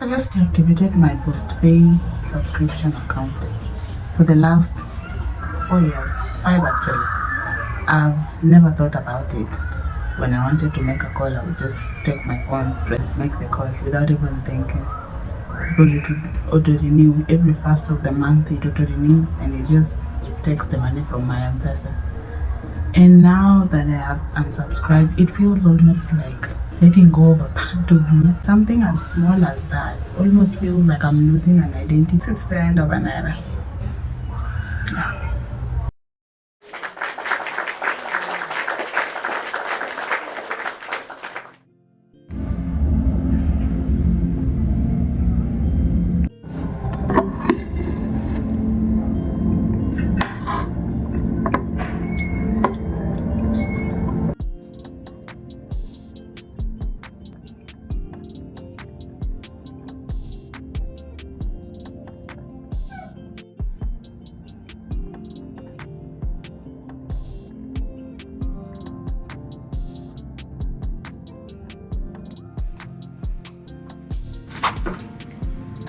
I just deactivated my post-pay subscription account for the last 4 years, 5 actually. I've never thought about it. When I wanted to make a call, I would just take my phone, make the call without even thinking. Because it would auto-renew every first of the month. It auto-renews and it just takes the money from my M-Pesa. And now that I have unsubscribed, it feels almost like letting go of a part of me. Something as small as that almost feels like I'm losing an identity. It's the end of an era. Yeah.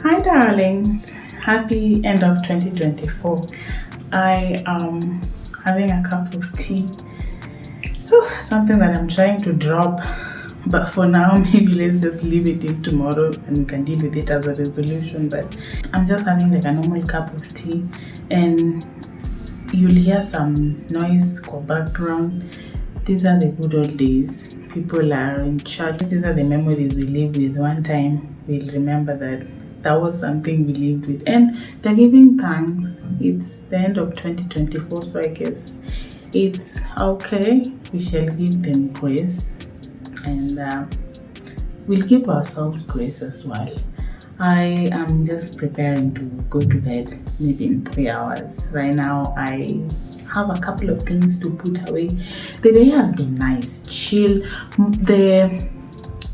Hi darlings, happy end of 2024. I am having a cup of tea. Something that I'm trying to drop, but for now maybe let's just leave it till tomorrow and we can deal with it as a resolution. But I'm just having like a normal cup of tea and you'll hear some noise or background. These are the good old days. People are in church. These are the memories we live with. One time we'll remember that was something we lived with, and they're giving thanks. It's the end of 2024, so I guess it's okay. We shall give them grace, and we'll give ourselves grace as well. I am just preparing to go to bed, maybe in 3 hours. Right now, I have a couple of things to put away. The day has been nice, chill.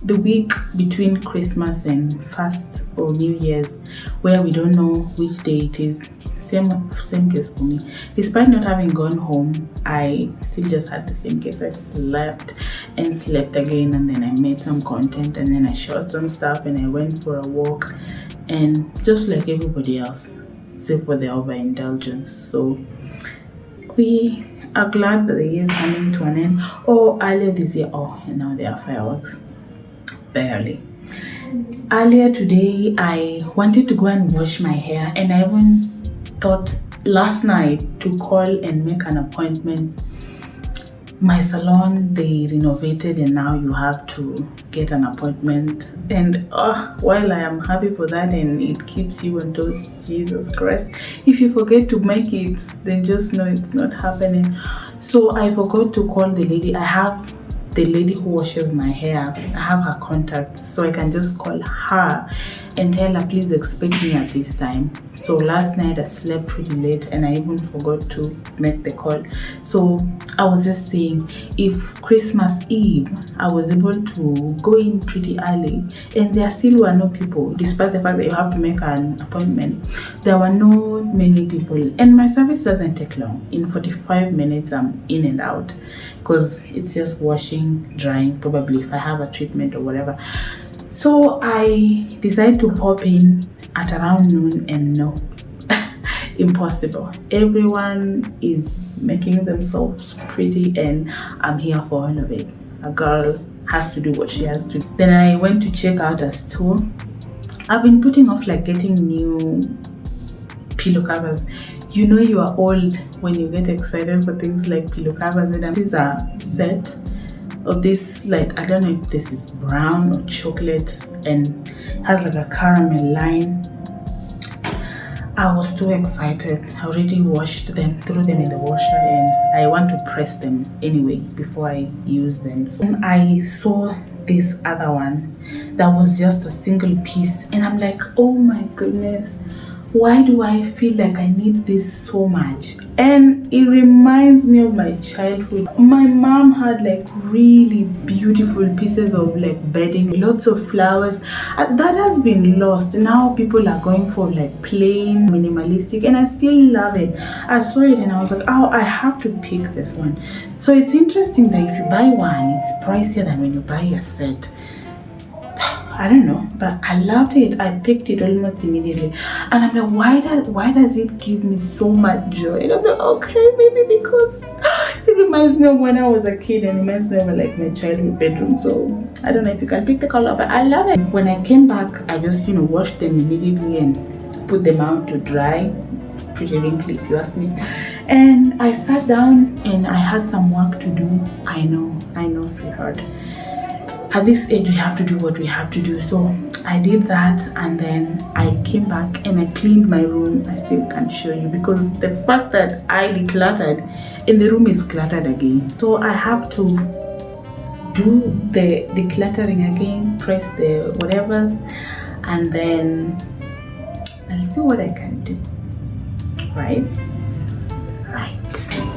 The week between Christmas and Fast or New Year's, where we don't know which day it is, same case for me. Despite not having gone home, I still just had the same case. I slept and slept again, and then I made some content, and then I shot some stuff, and I went for a walk, and just like everybody else, save for the overindulgence. So we are glad that the year is coming to an end. Earlier this year, and now there are fireworks. Barely. Earlier today, I wanted to go and wash my hair, and I even thought last night to call and make an appointment. My salon, they renovated, and now you have to get an appointment. And while I am happy for that, and it keeps you on toes, Jesus Christ, if you forget to make it, then just know it's not happening. So I forgot to call the lady. I have the lady who washes my hair. I have her contact, so I can just call her and tell her, please expect me at this time. So last night I slept pretty late, and I even forgot to make the call. So I was just saying, if Christmas Eve I was able to go in pretty early and there still were no people, despite the fact that you have to make an appointment, there were no many people, and my service doesn't take long. In 45 minutes I'm in and out, because it's just washing, drying, probably if I have a treatment or whatever. So I decided to pop in at around noon, and no, impossible. Everyone is making themselves pretty, and I'm here for all of it. A girl has to do what she has to do. Then I went to check out a store. I've been putting off like getting new pillow covers. You know you are old when you get excited for things like pillow covers. And this is a set of this, like, I don't know if this is brown or chocolate, and has like a caramel line. I was too excited. I already washed them, threw them in the washer, and I want to press them anyway before I use them. So I saw this other one that was just a single piece, and I'm like, oh my goodness, why do I feel like I need this so much? And it reminds me of my childhood. My mom had like really beautiful pieces of like bedding, lots of flowers. That has been lost. Now people are going for like plain, minimalistic, and I still love it. I saw it and I was like, oh, I have to pick this one. So it's interesting that if you buy one, it's pricier than when you buy a set. I don't know, but I loved it. I picked it almost immediately, and I'm like, why does it give me so much joy? And I'm like, okay, maybe because it reminds me of when I was a kid and reminds me of like my childhood bedroom. So I don't know if you can pick the color, but I love it. When I came back, I just washed them immediately and put them out to dry. Pretty wrinkly if you ask me. And I sat down and I had some work to do. I know, sweetheart. At this age, we have to do what we have to do. So I did that, and then I came back and I cleaned my room. I still can't show you because the fact that I decluttered and the room is cluttered again. So I have to do the decluttering again, press the whatevers, and then I'll see what I can do. Right?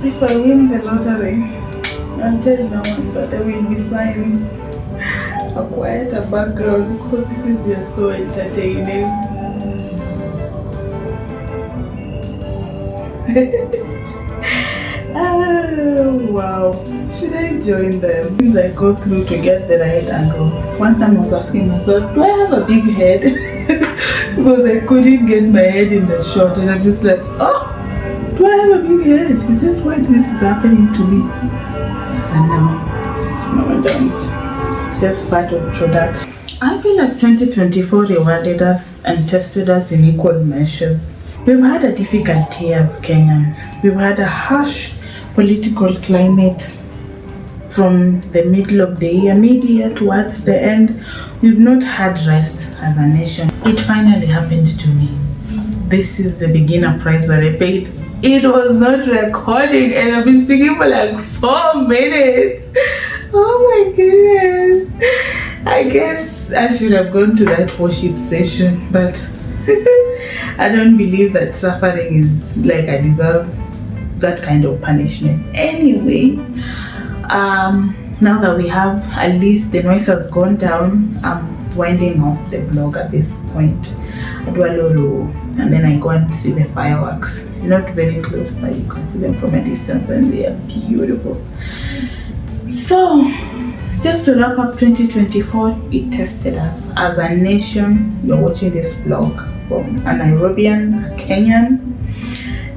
If I win the lottery, I'll tell you no one, but there will be signs. A quieter background because this is just so entertaining. Oh, wow. Should I join them? Things I go through to get the right angles. One time I was asking myself, do I have a big head? Because I couldn't get my head in the shot, and I'm just like, oh, do I have a big head? Is this why this is happening to me? And no, I don't. It's just part of production. I feel like 2024 rewarded us and tested us in equal measures. We've had a difficult year as Kenyans. We've had a harsh political climate from the middle of the year, mid-year towards the end. We've not had rest as a nation. It finally happened to me. This is the beginner price that I paid. It was not recording and I've been speaking for like 4 minutes. Oh my goodness. I guess I should have gone to that worship session, but I don't believe that suffering is like I deserve that kind of punishment. Anyway, now that we have, at least the noise has gone down, I'm winding off the vlog at this point. I do a little, and then I go and see the fireworks. Not very close, but you can see them from a distance and they are beautiful. So, just to wrap up 2024, it tested us as a nation. You're watching this vlog from a Nairobian, a Kenyan,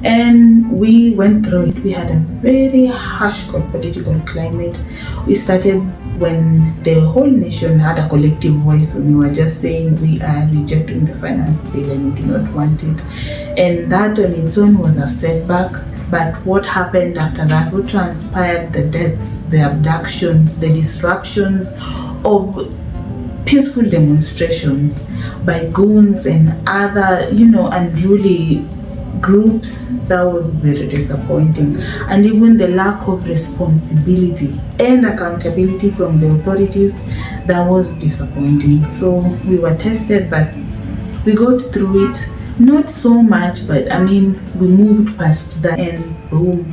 and we went through it. We had a very harsh political climate. We started when the whole nation had a collective voice, when we were just saying we are rejecting the finance bill and we do not want it. And that on its own was a setback. But what happened after that? What transpired? The deaths, the abductions, the disruptions of peaceful demonstrations by goons and other, unruly groups. That was very disappointing. And even the lack of responsibility and accountability from the authorities, that was disappointing. So we were tested, but we got through it. Not so much, but we moved past that, and boom,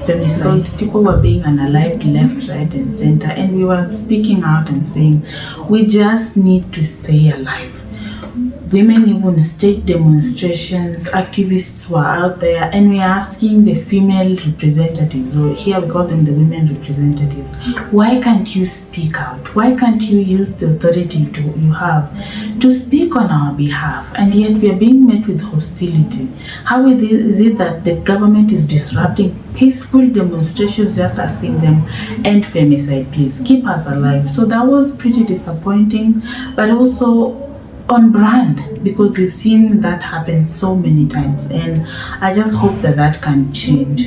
femicide. People were being unalived left, right, and center, and we were speaking out and saying, we just need to stay alive. Women even state demonstrations, activists were out there, and we're asking the female representatives, or here we call them the women representatives, why can't you speak out? Why can't you use the authority you have to speak on our behalf? And yet we are being met with hostility. How is it that the government is disrupting peaceful demonstrations, just asking them, end femicide, please, keep us alive? So that was pretty disappointing, but also on brand, because we've seen that happen so many times, and I just hope that can change.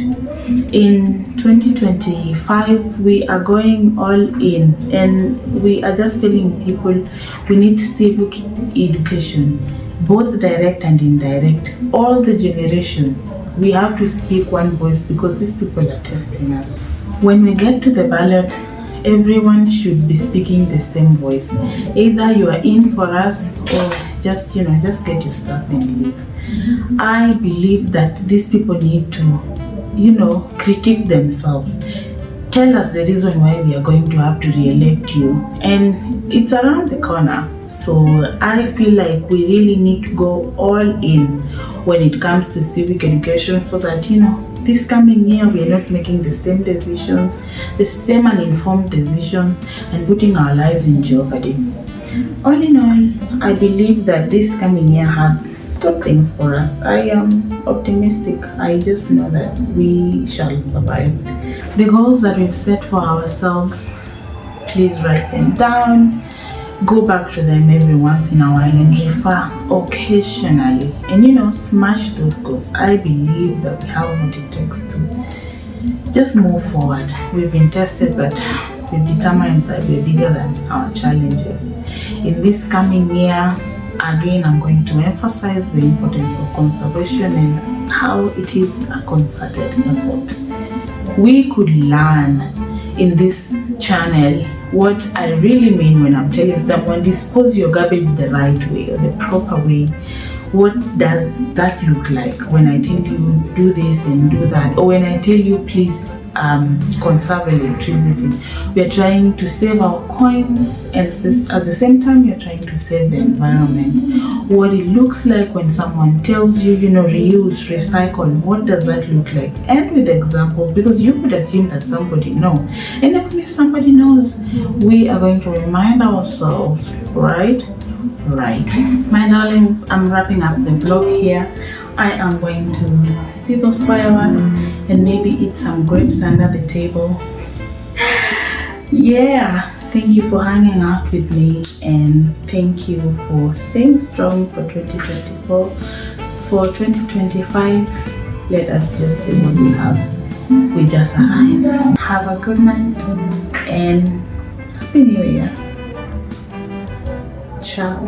In 2025, we are going all in, and we are just telling people we need civic education, both direct and indirect. All the generations, we have to speak one voice because these people are testing us. When we get to the ballot, everyone should be speaking the same voice. Either you are in for us or just get your stuff and leave. I believe that these people need to, critique themselves. Tell us the reason why we are going to have to re-elect you. And it's around the corner. So I feel like we really need to go all in when it comes to civic education, so that, this coming year, we are not making the same decisions, the same uninformed decisions, and putting our lives in jeopardy. All in all, I believe that this coming year has good things for us. I am optimistic. I just know that we shall survive. The goals that we've set for ourselves, please write them down. Go back to them every once in a while and refer occasionally. And smash those goals. I believe that we have what it takes to just move forward. We've been tested, but we've determined that we're bigger than our challenges. In this coming year, again, I'm going to emphasize the importance of conservation and how it is a concerted effort. We could learn in this channel what I really mean when I'm telling someone dispose your garbage the right way or the proper way. What does that look like when I tell you do this and do that, or when I tell you please conserve electricity? We are trying to save our coins and at the same time you're trying to save the environment. What it looks like when someone tells you, reuse, recycle, what does that look like? And with examples, because you could assume that somebody knows. And even if somebody knows, we are going to remind ourselves, right? Right. My darlings, I'm wrapping up the vlog here. I am going to see those fireworks and maybe eat some grapes under the table. Yeah, thank you for hanging out with me and thank you for staying strong for 2024. For 2025, let us just see what we have. We just arrived. Have a good night and Happy New Year. Ciao.